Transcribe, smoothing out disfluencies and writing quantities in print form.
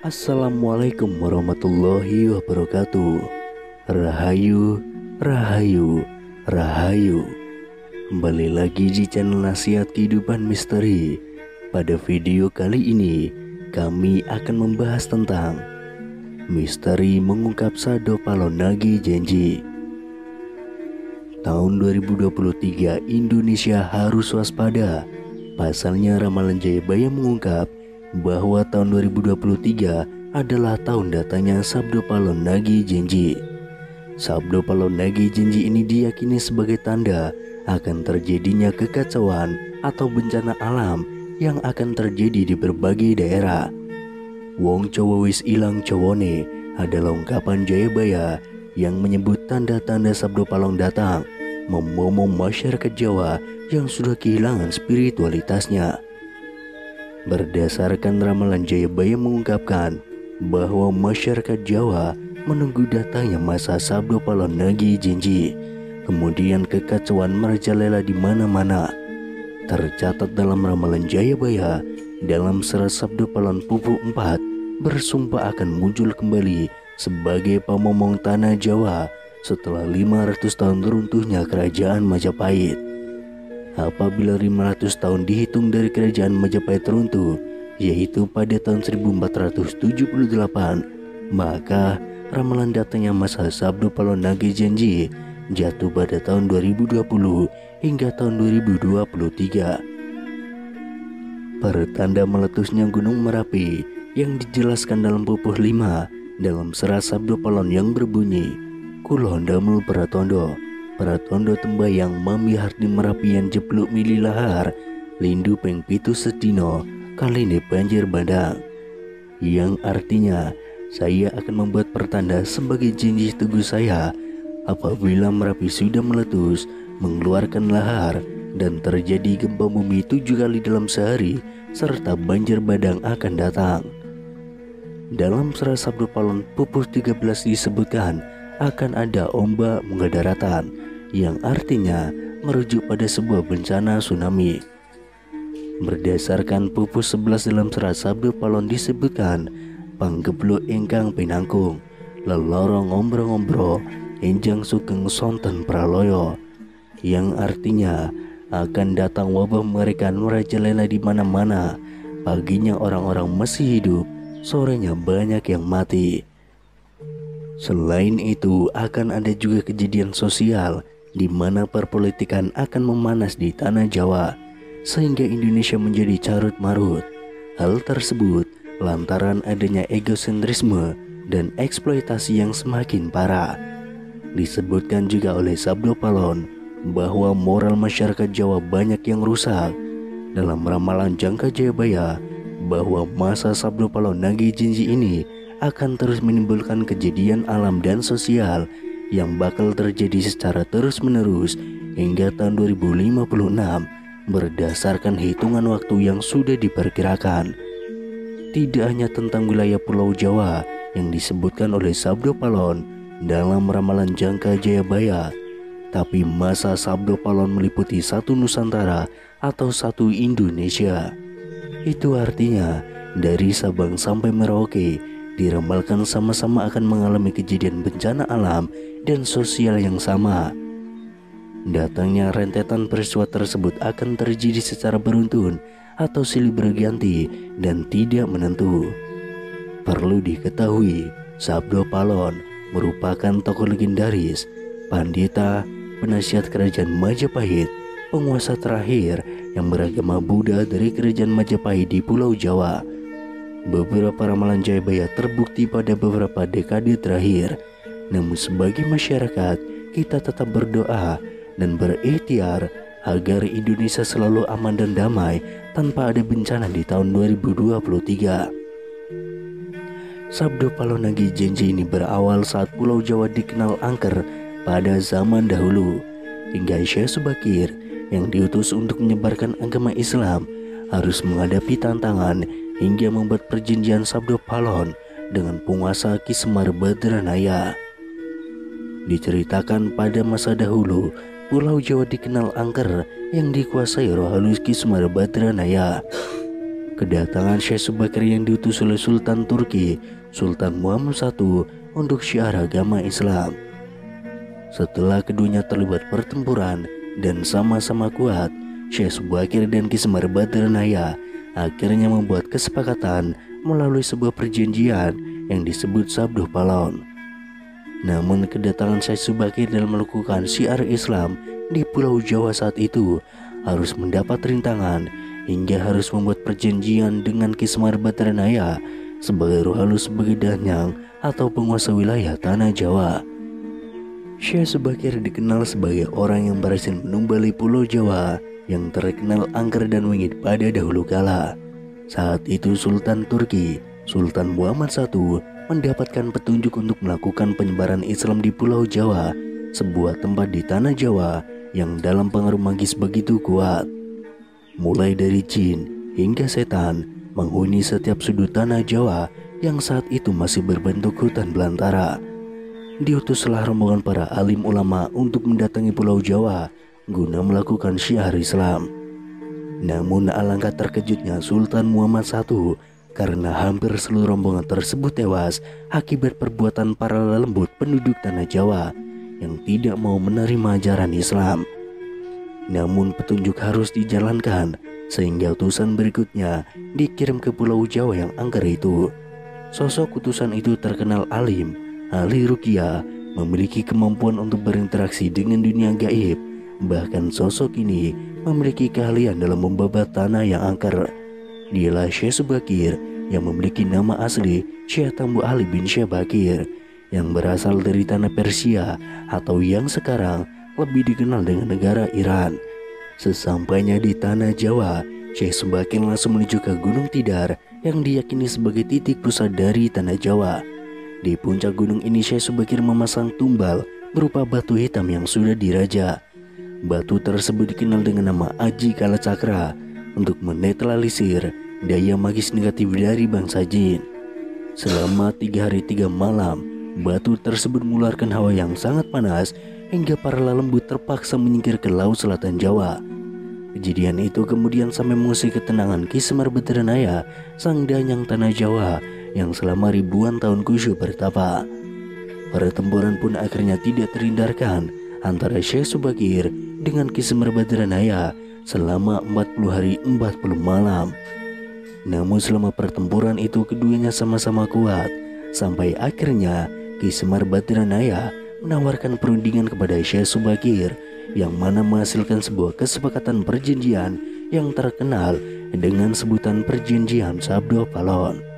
Assalamualaikum warahmatullahi wabarakatuh. Rahayu, Rahayu, Rahayu. Kembali lagi di channel Nasihat Kehidupan Misteri. Pada video kali ini kami akan membahas tentang misteri mengungkap Sado Palonagi Genji. Tahun 2023 Indonesia harus waspada. Pasalnya ramalan Jayabaya mengungkap bahwa tahun 2023 adalah tahun datangnya Sabdo Palonagi Genji. Sabdo Palonagi Genji ini diyakini sebagai tanda akan terjadinya kekacauan atau bencana alam yang akan terjadi di berbagai daerah. Wong Cowo wis ilang cowone adalah ungkapan Jayabaya yang menyebut tanda-tanda Sabdo Palong datang, memomong masyarakat Jawa yang sudah kehilangan spiritualitasnya. Berdasarkan ramalan Jayabaya mengungkapkan bahwa masyarakat Jawa menunggu datangnya masa Sabdo Palonagi Genji. Kemudian kekacauan merajalela di mana-mana. Tercatat dalam ramalan Jayabaya, dalam serat Sabdo Palon Pupuk 4 bersumpah akan muncul kembali sebagai pamomong tanah Jawa setelah 500 tahun runtuhnya kerajaan Majapahit. Apabila 500 tahun dihitung dari kerajaan Majapahit runtuh, yaitu pada tahun 1478, maka ramalan datangnya masa Sabdo Palonagi Genji jatuh pada tahun 2020 hingga tahun 2023. Pertanda meletusnya Gunung Merapi yang dijelaskan dalam Pupuh 5 dalam serat Sabdo Palon yang berbunyi, Kulon damel Pratondo, Pratondo tembayang mamihar di Merapian jebluk mili lahar, lindu peng pitu sedino, kali ini banjir bandang. Yang artinya, saya akan membuat pertanda sebagai janji teguh saya apabila Merapi sudah meletus, mengeluarkan lahar, dan terjadi gempa bumi 7 kali dalam sehari, serta banjir bandang akan datang. Dalam serat Sabdo Palon Pupuh 13 disebutkan akan ada ombak menggada daratan, yang artinya merujuk pada sebuah bencana tsunami. Berdasarkan Pupuh 11 dalam serat Sabdo Palon disebutkan panggebluk ingkang pinangkung, lelorong ngombro-ngombro, enjang sugeng sonten praloyo, yang artinya akan datang wabah mengerikan merajalela di mana-mana. Paginya orang-orang masih hidup, sorenya banyak yang mati. Selain itu, akan ada juga kejadian sosial di mana perpolitikan akan memanas di tanah Jawa sehingga Indonesia menjadi carut marut. Hal tersebut lantaran adanya egosentrisme dan eksploitasi yang semakin parah. Disebutkan juga oleh Sabdo Palon bahwa moral masyarakat Jawa banyak yang rusak. Dalam ramalan jangka Jayabaya bahwa masa Sabdo Palonagi Genji ini akan terus menimbulkan kejadian alam dan sosial yang bakal terjadi secara terus-menerus hingga tahun 2056 berdasarkan hitungan waktu yang sudah diperkirakan. Tidak hanya tentang wilayah Pulau Jawa yang disebutkan oleh Sabdo Palon dalam ramalan jangka Jayabaya, tapi masa Sabdo Palon meliputi satu Nusantara atau satu Indonesia. Itu artinya dari Sabang sampai Merauke diramalkan sama-sama akan mengalami kejadian bencana alam dan sosial yang sama. Datangnya rentetan peristiwa tersebut akan terjadi secara beruntun atau silih berganti dan tidak menentu. Perlu diketahui, Sabdo Palon merupakan tokoh legendaris, pandita, penasihat kerajaan Majapahit, penguasa terakhir yang beragama Buddha dari kerajaan Majapahit di Pulau Jawa. Beberapa ramalan Jayabaya terbukti pada beberapa dekade terakhir. Namun sebagai masyarakat, kita tetap berdoa dan berikhtiar agar Indonesia selalu aman dan damai tanpa ada bencana di tahun 2023. Sabdo Palonagi Genji ini berawal saat Pulau Jawa dikenal angker pada zaman dahulu, hingga Syekh Subakir yang diutus untuk menyebarkan agama Islam harus menghadapi tantangan hingga membuat perjanjian Sabdo Palon dengan penguasa Ki Semar Badranaya. Diceritakan pada masa dahulu, Pulau Jawa dikenal angker yang dikuasai roh halus Ki Semar Badranaya. kedatangan Syekh Subakir yang diutus oleh Sultan Turki, Sultan Muhammad I, untuk syiar agama Islam. Setelah keduanya terlibat pertempuran dan sama-sama kuat, Syekh Subakir dan Ki Semar Badranaya akhirnya membuat kesepakatan melalui sebuah perjanjian yang disebut Sabdo Palon. Namun kedatangan Syekh Subakir dalam melakukan syiar Islam di Pulau Jawa saat itu harus mendapat rintangan hingga harus membuat perjanjian dengan Ki Semar Badranaya sebagai roh halus sebagai danyang atau penguasa wilayah tanah Jawa. Syekh Subakir dikenal sebagai orang yang berhasil menumbali Pulau Jawa yang terkenal angker dan wingit pada dahulu kala. Saat itu Sultan Turki, Sultan Muhammad I, mendapatkan petunjuk untuk melakukan penyebaran Islam di Pulau Jawa, sebuah tempat di tanah Jawa yang dalam pengaruh magis begitu kuat. Mulai dari jin hingga setan menghuni setiap sudut tanah Jawa yang saat itu masih berbentuk hutan belantara. Diutuslah rombongan para alim ulama untuk mendatangi Pulau Jawa guna melakukan syiar Islam. Namun alangkah terkejutnya Sultan Muhammad I karena hampir seluruh rombongan tersebut tewas akibat perbuatan para lelembut penduduk tanah Jawa yang tidak mau menerima ajaran Islam. Namun petunjuk harus dijalankan sehingga utusan berikutnya dikirim ke Pulau Jawa yang angker itu. Sosok utusan itu terkenal alim, ahli ruqyah, memiliki kemampuan untuk berinteraksi dengan dunia gaib. Bahkan sosok ini memiliki keahlian dalam membabat tanah yang angker. Dialah Syekh Subakir yang memiliki nama asli Syekh Tambu Ali bin Syekh Bakir yang berasal dari tanah Persia atau yang sekarang lebih dikenal dengan negara Iran. Sesampainya di tanah Jawa, Syekh Subakir langsung menuju ke Gunung Tidar yang diyakini sebagai titik pusat dari tanah Jawa. Di puncak gunung ini Syekh Subakir memasang tumbal berupa batu hitam yang sudah diraja. Batu tersebut dikenal dengan nama Aji Kala Cakra untuk menetralisir daya magis negatif dari bangsa jin. Selama 3 hari 3 malam, batu tersebut mengeluarkan hawa yang sangat panas hingga para lelembut terpaksa menyingkir ke laut selatan Jawa. Kejadian itu kemudian sampai mengusik ketenangan Ki Semar Badranaya, sang danyang tanah Jawa yang selama ribuan tahun khusyuk bertapa. Pertempuran pun akhirnya tidak terhindarkan antara Syekh Subakir dengan Ki Semar Badranaya selama 40 hari 40 malam. Namun selama pertempuran itu keduanya sama-sama kuat, sampai akhirnya Ki Semar Badranaya menawarkan perundingan kepada Syekh Subakir yang mana menghasilkan sebuah kesepakatan perjanjian yang terkenal dengan sebutan Perjanjian Sabdo Palon.